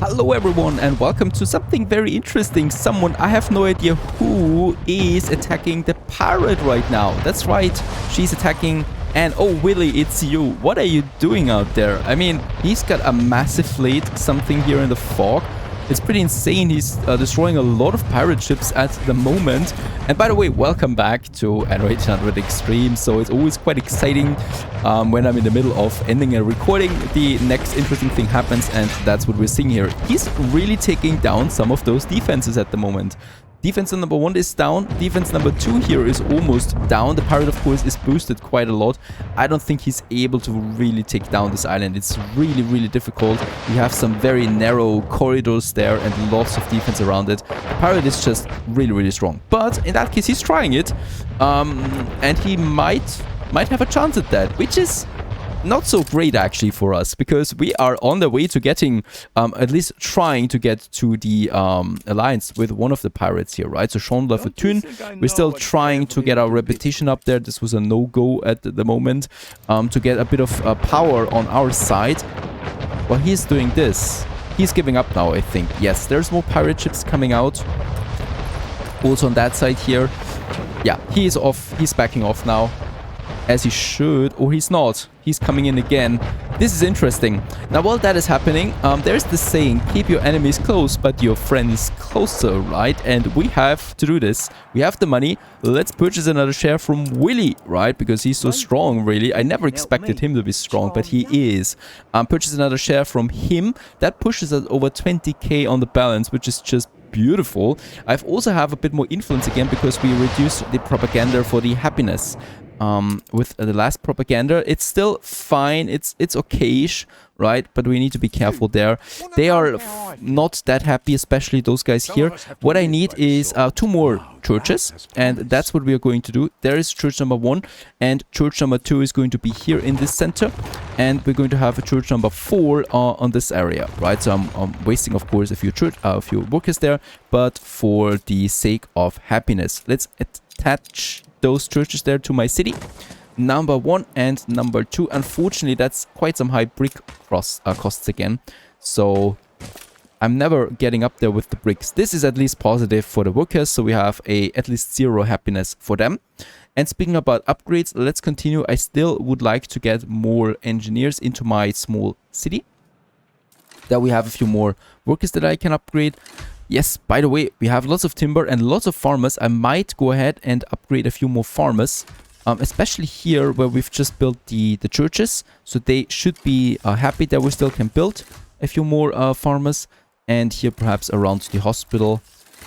Hello everyone and welcome to something very interesting. Someone, I have no idea who, is attacking the pirate right now. That's right, she's attacking. And oh Willy, it's you. What are you doing out there? I mean, he's got a massive fleet, something here in the fog. It's pretty insane. He's destroying a lot of pirate ships at the moment. And by the way, welcome back to Anno 1800 Extreme. So it's always quite exciting when I'm in the middle of ending a recording. The next interesting thing happens, and that's what we're seeing here. He's really taking down some of those defenses at the moment. Defense number 1 is down. Defense number 2 here is almost down. The pirate, of course, is boosted quite a lot. I don't think he's able to really take down this island. It's really, really difficult. We have some very narrow corridors there and lots of defense around it. The pirate is just really, really strong. But in that case, he's trying it. And he might have a chance at that, which is not so great actually for us, because we are on the way to getting, at least trying to get to the alliance with one of the pirates here, right? So Chandler Fortune, we're still trying to get our reputation up there. This was a no-go at the moment, to get a bit of power on our side. Well, he's doing this. He's giving up now, I think. Yes, there's more pirate ships coming out. Also on that side here. Yeah, he's off. He's backing off now. As he should, or he's not. He's coming in again. This is interesting. Now, while that is happening, there's the saying, keep your enemies close, but your friends closer, right? And we have to do this. We have the money. Let's purchase another share from Willy, right? Because he's so strong, really. I never expected him to be strong, but he is. Purchase another share from him. That pushes us over 20k on the balance, which is just beautiful. I've also have a bit more influence again because we reduced the propaganda for the happiness. With the last propaganda, it's still fine, it's okay-ish, right? But we need to be careful there. They are not that happy, especially those guys here. What I need is 2 more churches, and that's what we are going to do. There is church number 1, and church number 2 is going to be here in this center, and we're going to have a church number 4 on this area, right? So I'm wasting, of course, a few workers there, but for the sake of happiness, let's attach those churches there to my city. Number 1 and number 2. Unfortunately, that's quite some high brick costs again. So I'm never getting up there with the bricks. This is at least positive for the workers, so we have at least 0 happiness for them. And speaking about upgrades, let's continue. I still would like to get more engineers into my small city. There we have a few more workers that I can upgrade. Yes, by the way, we have lots of timber and lots of farmers. I might go ahead and upgrade a few more farmers, especially here where we've just built the churches. So they should be happy that we still can build a few more farmers. And here perhaps around the hospital,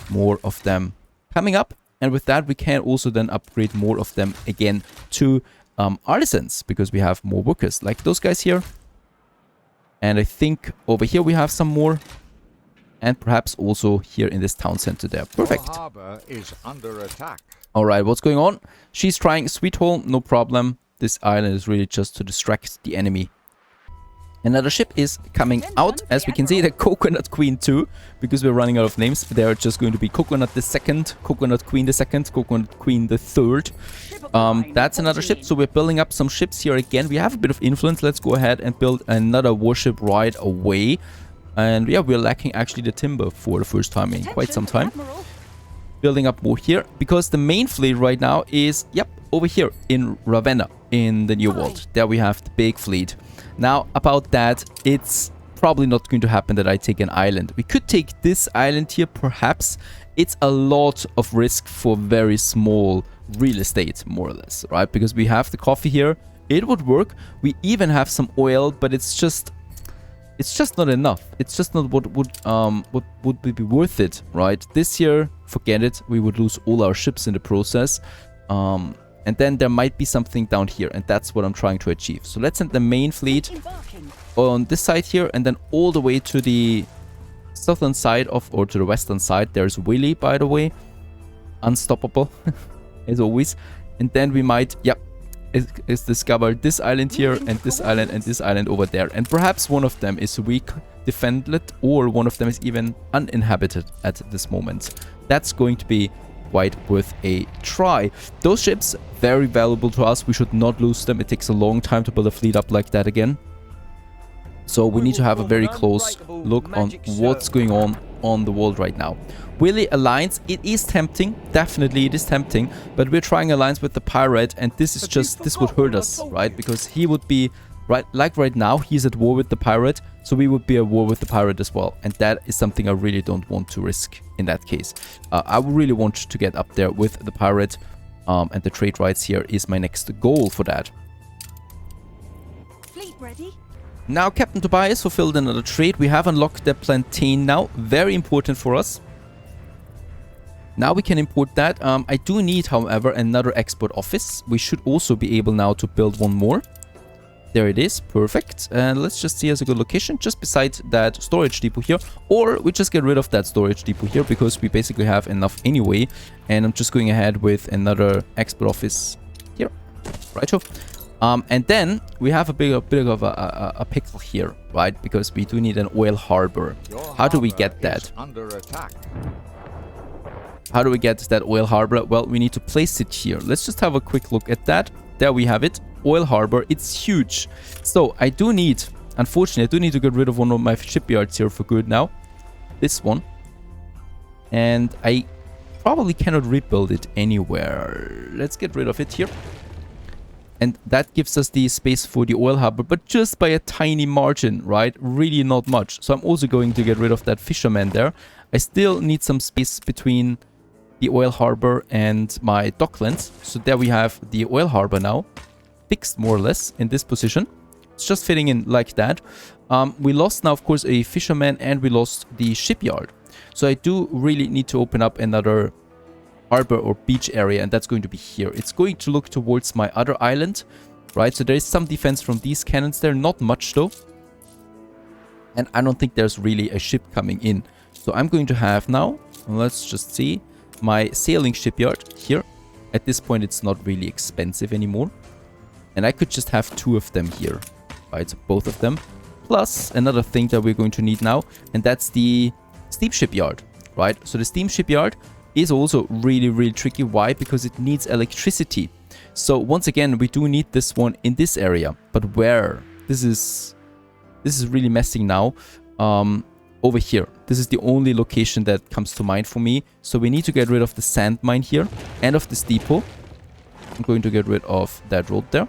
more of them coming up. And with that, we can also then upgrade more of them again to artisans, because we have more workers like those guys here. And I think over here we have some more. And perhaps also here in this town center there. Perfect. The harbor is under attack. All right, what's going on? She's trying Sweet Hole, no problem. This island is really just to distract the enemy. Another ship is coming out. As we can see, the Coconut Queen too, because we're running out of names. They're just going to be Coconut the Second, Coconut Queen the Second, Coconut Queen the Third. That's another ship. So we're building up some ships here again. We have a bit of influence. Let's go ahead and build another warship right away. And yeah, we're lacking actually the timber for the first time in quite some time. Building up more here, because the main fleet right now is, yep, over here in Ravenna, in the New World. There we have the big fleet. Now, about that, it's probably not going to happen that I take an island. We could take this island here, perhaps. It's a lot of risk for very small real estate, more or less, right? Because we have the coffee here. It would work. We even have some oil, but it's just not enough. It's just not what would be worth it, right? This year, forget it. We would lose all our ships in the process. And then there might be something down here, and that's what I'm trying to achieve. So let's send the main fleet on this side here, and then all the way to the southern side or to the western side. There's Willy, by the way. Unstoppable, as always. And then we might, yep, is discovered this island here and this island over there, and perhaps one of them is weak defended, or one of them is even uninhabited at this moment. That's going to be quite worth a try. Those ships, very valuable to us. We should not lose them. It takes a long time to build a fleet up like that again. So we need to have a very close look on what's going on the world right now. Willy alliance, it is tempting, definitely it is tempting, but we're trying alliance with the pirate, and this is just, this would hurt us, right? Because he would be, right now, he's at war with the pirate, so we would be at war with the pirate as well, and that is something I really don't want to risk in that case. I really want to get up there with the pirate, and the trade rights here is my next goal for that. Fleet ready? Now Captain Tobias fulfilled another trade. We have unlocked the plantain now, very important for us. Now we can import that. I do need, however, another export office. We should also be able now to build one more. There it is, perfect. And let's just see as a good location, just beside that storage depot here. Or we just get rid of that storage depot here, because we basically have enough anyway. And I'm just going ahead with another export office here. Righto. And then we have a bit of a pickle here, right? Because we do need an oil harbor. How do we get that? Under attack. How do we get that oil harbor? Well, we need to place it here. Let's just have a quick look at that. There we have it. Oil harbor. It's huge. So I do need, unfortunately, I do need to get rid of one of my shipyards here for good now. This one. And I probably cannot rebuild it anywhere. Let's get rid of it here. And that gives us the space for the oil harbor, but just by a tiny margin, right? Really not much. So I'm also going to get rid of that fisherman there. I still need some space between the oil harbor and my docklands. So there we have the oil harbor now, fixed more or less in this position. It's just fitting in like that. We lost now, of course, a fisherman, and we lost the shipyard. So I do really need to open up another harbor or beach area, and that's going to be here. It's going to look towards my other island, right? So there is some defense from these cannons there, not much though. And I don't think there's really a ship coming in. So I'm going to have now, let's just see, my sailing shipyard here. At this point, it's not really expensive anymore. And I could just have 2 of them here, right? So both of them. Plus another thing that we're going to need now, and that's the steam shipyard, right? So the steam shipyard is also really tricky. Why? Because it needs electricity. So once again, we do need this one in this area. But where? This is really messing now. Over here. This is the only location that comes to mind for me. So we need to get rid of the sand mine here and of this depot. I'm going to get rid of that road there.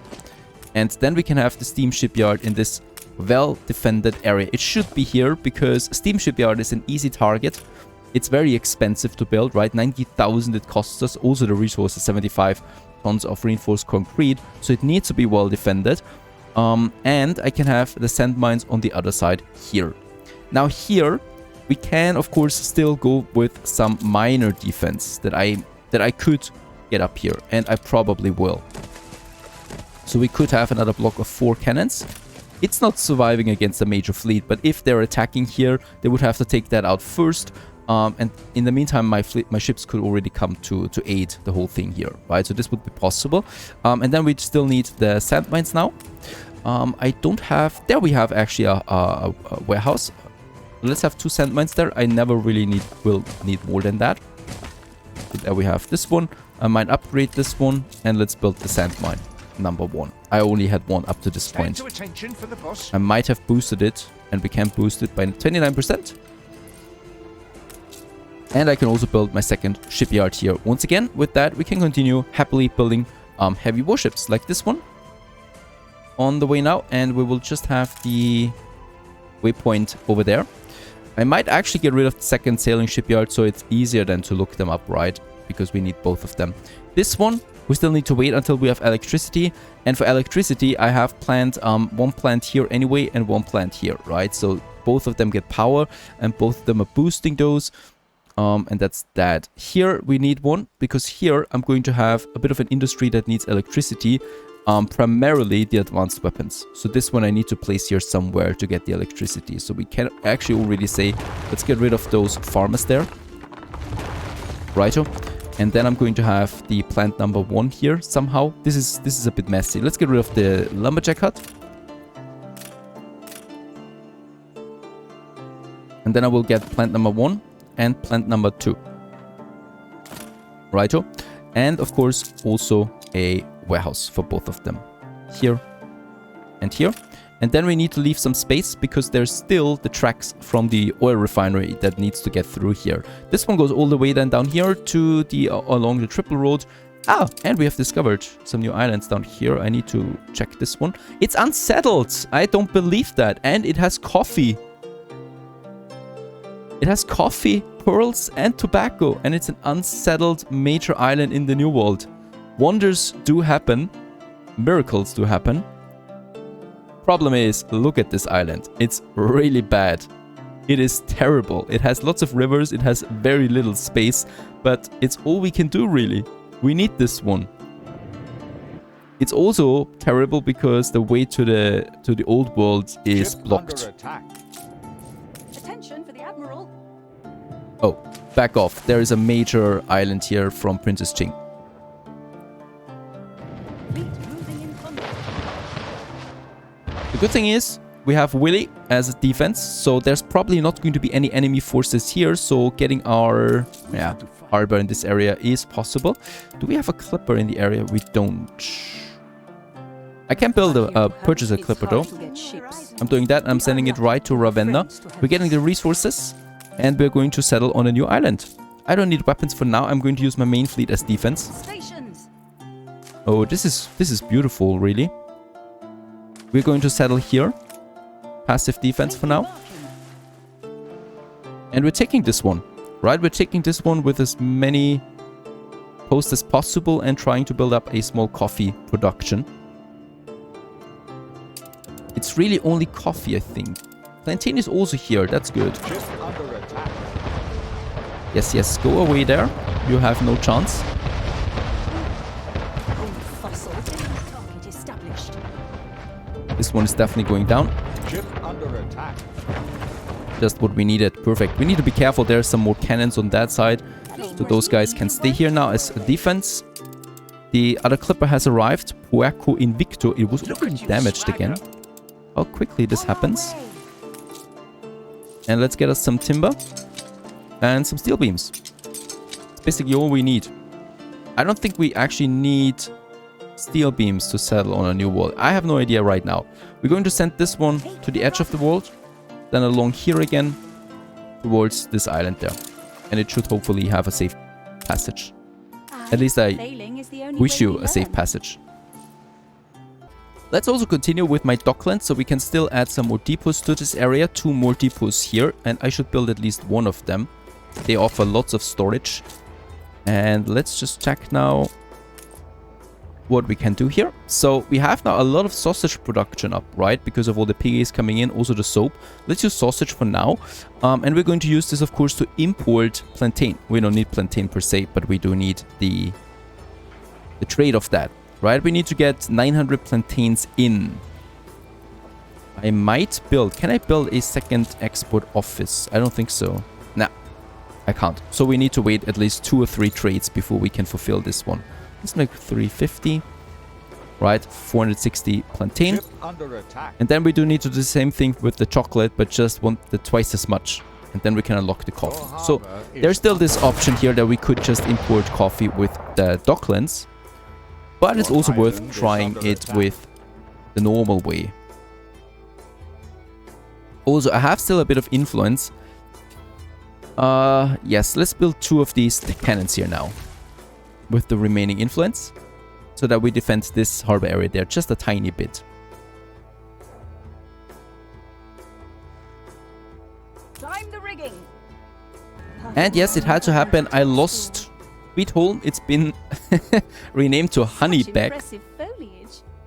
And then we can have the steam shipyard in this well-defended area. It should be here because steam shipyard is an easy target. It's very expensive to build, right? 90,000 it costs us. Also the resource is 75 tons of reinforced concrete. So it needs to be well defended. And I can have the sand mines on the other side here. Now here, we can of course still go with some minor defense that I could get up here. And I probably will. So we could have another block of 4 cannons. It's not surviving against a major fleet, but if they're attacking here, they would have to take that out first. And in the meantime, my ships could already come to aid the whole thing here, right? So this would be possible. And then we still need the sand mines now. I don't have... There we have actually a warehouse. Let's have 2 sand mines there. I never really will need more than that. So there we have this one. I might upgrade this one. And let's build the sand mine. Number 1. I only had 1 up to this point. I might have boosted it. And we can boost it by 29%. And I can also build my second shipyard here. Once again, with that, we can continue happily building heavy warships like this one on the way now. And we will just have the waypoint over there. I might actually get rid of the second sailing shipyard so it's easier than to look them up, right? Because we need both of them. This one, we still need to wait until we have electricity. And for electricity, I have planned 1 plant here anyway and 1 plant here, right? So both of them get power and both of them are boosting those. And that's that. Here we need 1 because here I'm going to have a bit of an industry that needs electricity, primarily the advanced weapons. So this one I need to place here somewhere to get the electricity. So we can actually already say, let's get rid of those farmers there. Righto. And then I'm going to have the plant number 1 here somehow. This is a bit messy. Let's get rid of the lumberjack hut. And then I will get plant number 1. And plant number 2. Righto. And of course also a warehouse for both of them. Here and here. And then we need to leave some space because there's still the tracks from the oil refinery that needs to get through here. This one goes all the way then down here to the along the triple road. Ah, and we have discovered some new islands down here. I need to check this one. It's unsettled. I don't believe that. And it has coffee. It has coffee, pearls, and tobacco. And it's an unsettled major island in the New World. Wonders do happen. Miracles do happen. Problem is, look at this island. It's really bad. It is terrible. It has lots of rivers. It has very little space. But it's all we can do, really. We need this one. It's also terrible because the way to the old world is Ship blocked. under attack. Attention for the Admiral. Oh, back off. There is a major island here from Princess Ching. Fleet moving in combat. The good thing is, we have Willy as a defense, so there's probably not going to be any enemy forces here, so getting our harbor in this area is possible. Do we have a clipper in the area? We don't. I can build purchase a clipper though. I'm doing that. I'm sending it right to Ravenna. We're getting the resources, and we're going to settle on a new island. I don't need weapons for now. I'm going to use my main fleet as defense. Stations. Oh, this is beautiful, really. We're going to settle here. Passive defense for now. And we're taking this one. Right, we're taking this one with as many posts as possible and trying to build up a small coffee production. It's really only coffee, I think. Plantain is also here, that's good. Ship under attack. Yes, yes, go away there. You have no chance. Fossil. Target established. This one is definitely going down. Ship under attack. Just what we needed. Perfect. We need to be careful. There's some more cannons on that side. So those guys can stay here now as a defense. The other clipper has arrived. Puerco Invicto. It was already damaged again. How quickly this happens. And let's get us some timber. And some steel beams. It's basically all we need. I don't think we actually need steel beams to settle on a new world. I have no idea right now. We're going to send this one to the edge of the world. Then along here again towards this island there. And it should hopefully have a safe passage. At least I wish you a safe passage. Let's also continue with my Dockland, so we can still add some more depots to this area. 2 more depots here, and I should build at least one of them. They offer lots of storage. And let's just check now what we can do here. So we have now a lot of sausage production up, right? Because of all the piggies coming in, also the soap. Let's use sausage for now. And we're going to use this, of course, to import plantain. We don't need plantain per se, but we do need the trade of that, right? We need to get 900 plantains in. I might build... Can I build a second export office? I don't think so. Nah, I can't. So we need to wait at least 2 or 3 trades before we can fulfill this one. Let's make 350. Right, 460 plantain. Ship under attack. And then we do need to do the same thing with the chocolate, but just want the twice as much. And then we can unlock the coffee. So there's still this option here that we could just import coffee with the Docklands. But it's also worth trying it with the normal way. Also, I have still a bit of influence. Yes, let's build 2 of these cannons here now. With the remaining influence. So that we defend this harbor area there just a tiny bit. Climb the rigging. And yes, it had to happen. I lost FOOTHOLD. It's been renamed to Honeyback.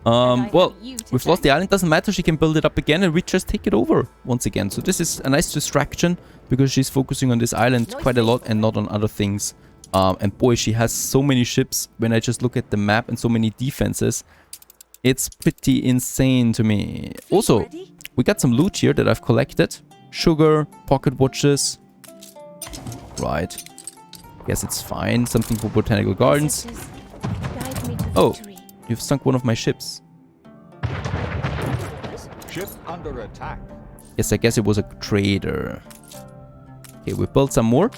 Well, we've lost the island. Doesn't matter. She can build it up again and we just take it over once again. So this is a nice distraction because she's focusing on this island quite a lot and not on other things. And boy, she has so many ships. When I just look at the map and so many defenses, it's pretty insane to me. Also, we got some loot here that I've collected. Sugar, pocket watches. Right. Guess it's fine. Something for botanical gardens. Oh, you've sunk one of my ships. Ship under attack. Yes, I guess it was a trader. Okay, we built some more.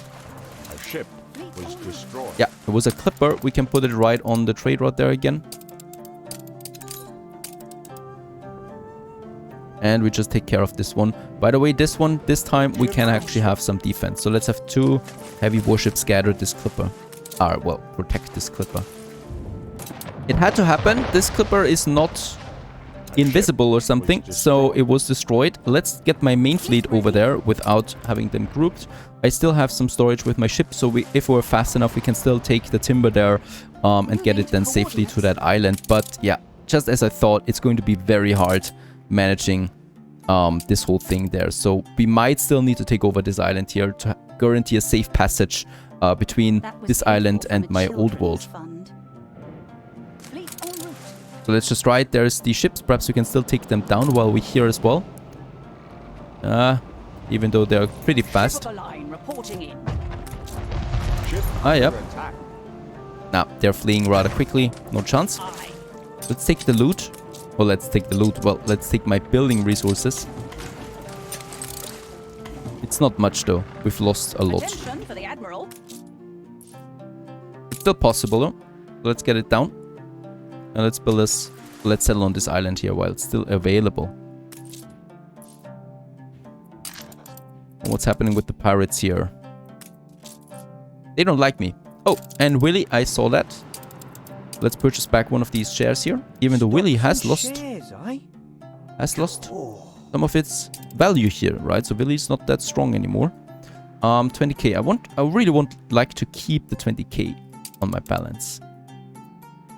A ship was destroyed. Yeah, it was a clipper. We can put it right on the trade route there again. And we just take care of this one. By the way, this one, this time, we can actually have some defense. So let's have 2 heavy warships scatter this clipper. Well, protect this clipper. It had to happen. This clipper is not invisible or something, so it was destroyed. Let's get my main fleet over there without having them grouped. I still have some storage with my ship, so if we're fast enough, we can still take the timber there and get it then safely to that island. But yeah, just as I thought, it's going to be very hard managing this whole thing there. So we might still need to take over this island here to guarantee a safe passage between this island and my old world. So let's just try it. There's the ships. Perhaps we can still take them down while we're here as well. Even though they're pretty fast. Yep. Nah, they're fleeing rather quickly. No chance. Let's take the loot. Well, let's take the loot. Well, let's take my building resources. It's not much though. We've lost a lot. It's still possible though. So let's get it down. And let's build this. Let's settle on this island here while it's still available. What's happening with the pirates here? They don't like me. Oh, and Willy, I saw that. Let's purchase back one of these shares here. Even though Willy has lost some of its value here, right? So Willy's not that strong anymore. 20k. I really like to keep the 20k on my balance.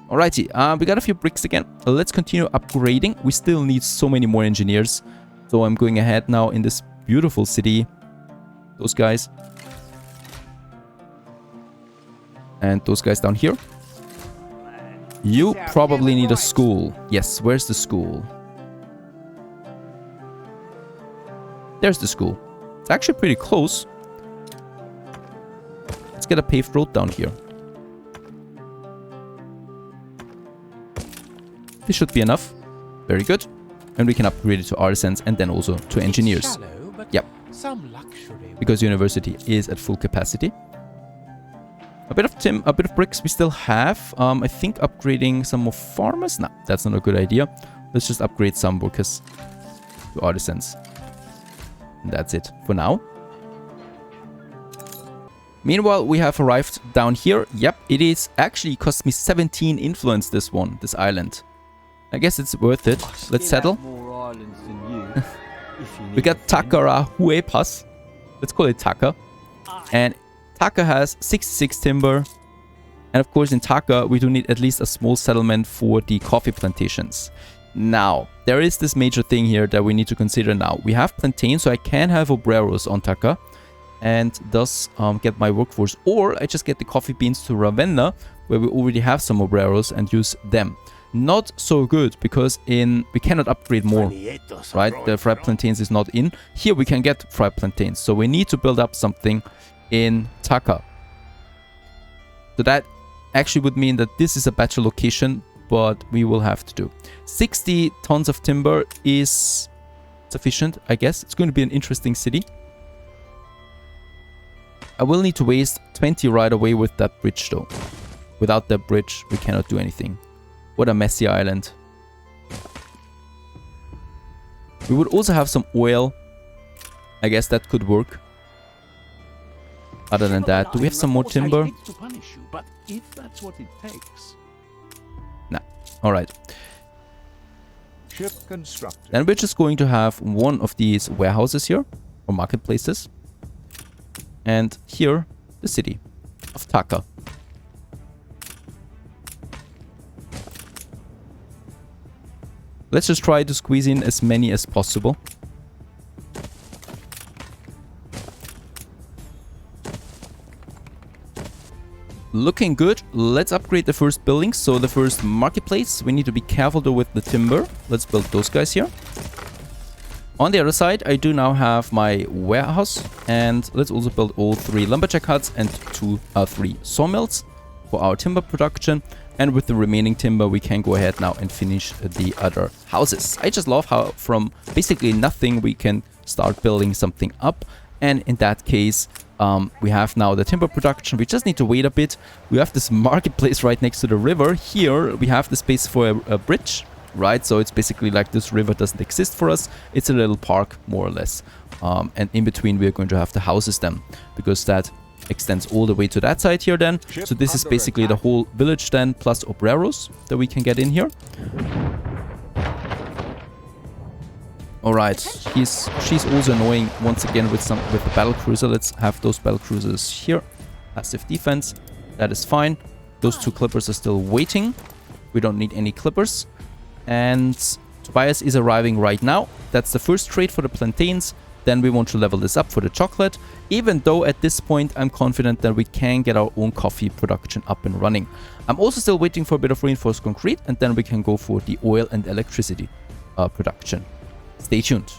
Alrighty, we got a few bricks again. Let's continue upgrading. We still need so many more engineers. So I'm going ahead now in this beautiful city. Those guys. And those guys down here. You probably need a school. Yes, where's the school? There's the school. It's actually pretty close. Let's get a paved road down here. This should be enough. Very good. And we can upgrade it to artisans and then also to engineers. Yep. Because university is at full capacity. A bit of bricks we still have. I think upgrading some more farmers. No, that's not a good idea. Let's just upgrade some workers to artisans. And that's it for now. Meanwhile, we have arrived down here. Yep, it is actually cost me 17 influence, this island. I guess it's worth it. Let's settle. We got Takara Huepas. Let's call it Taka. And Taka has 66 timber. And of course in Taka we do need at least a small settlement for the coffee plantations. Now, there is this major thing here that we need to consider now. We have plantains, so I can have obreros on Taka. And thus get my workforce. Or I just get the coffee beans to Ravenna, where we already have some obreros, and use them. Not so good, because we cannot upgrade more, right? The fried plantains is not in. Here we can get fried plantains, so we need to build up something in Taka. So that actually would mean that this is a better location, but we will have to do. 60 tons of timber is sufficient, I guess. It's going to be an interesting city. I will need to waste 20 right away with that bridge though. Without that bridge, we cannot do anything. What a messy island. We would also have some oil. I guess that could work. Other than that, do we have some more timber? Nah. Alright. Then we're just going to have one of these warehouses here. Or marketplaces. And here, the city of Taka. Let's just try to squeeze in as many as possible. Looking good. Let's upgrade the first buildings. So the first marketplace. We need to be careful though with the timber. Let's build those guys here. On the other side, I do now have my warehouse. And let's also build all 3 lumberjack huts and 3 sawmills for our timber production. And with the remaining timber, we can go ahead now and finish the other houses. I just love how from basically nothing, we can start building something up. And in that case, we have now the timber production. We just need to wait a bit. We have this marketplace right next to the river. Here, we have the space for a bridge. right? So it's basically like this river doesn't exist for us. It's a little park, more or less. And in between, we're going to have the houses then, because that extends all the way to that side here then. So this is basically the whole village then, plus obreros that we can get in here. All right, she's also annoying once again with the battle cruiser. Let's have those battle cruisers here. Passive defense, that is fine. Those 2 clippers are still waiting. We don't need any clippers. And Tobias is arriving right now. That's the first trade for the plantains. Then we want to level this up for the chocolate. Even though at this point I'm confident that we can get our own coffee production up and running. I'm also still waiting for a bit of reinforced concrete, and then we can go for the oil and electricity production. Stay tuned.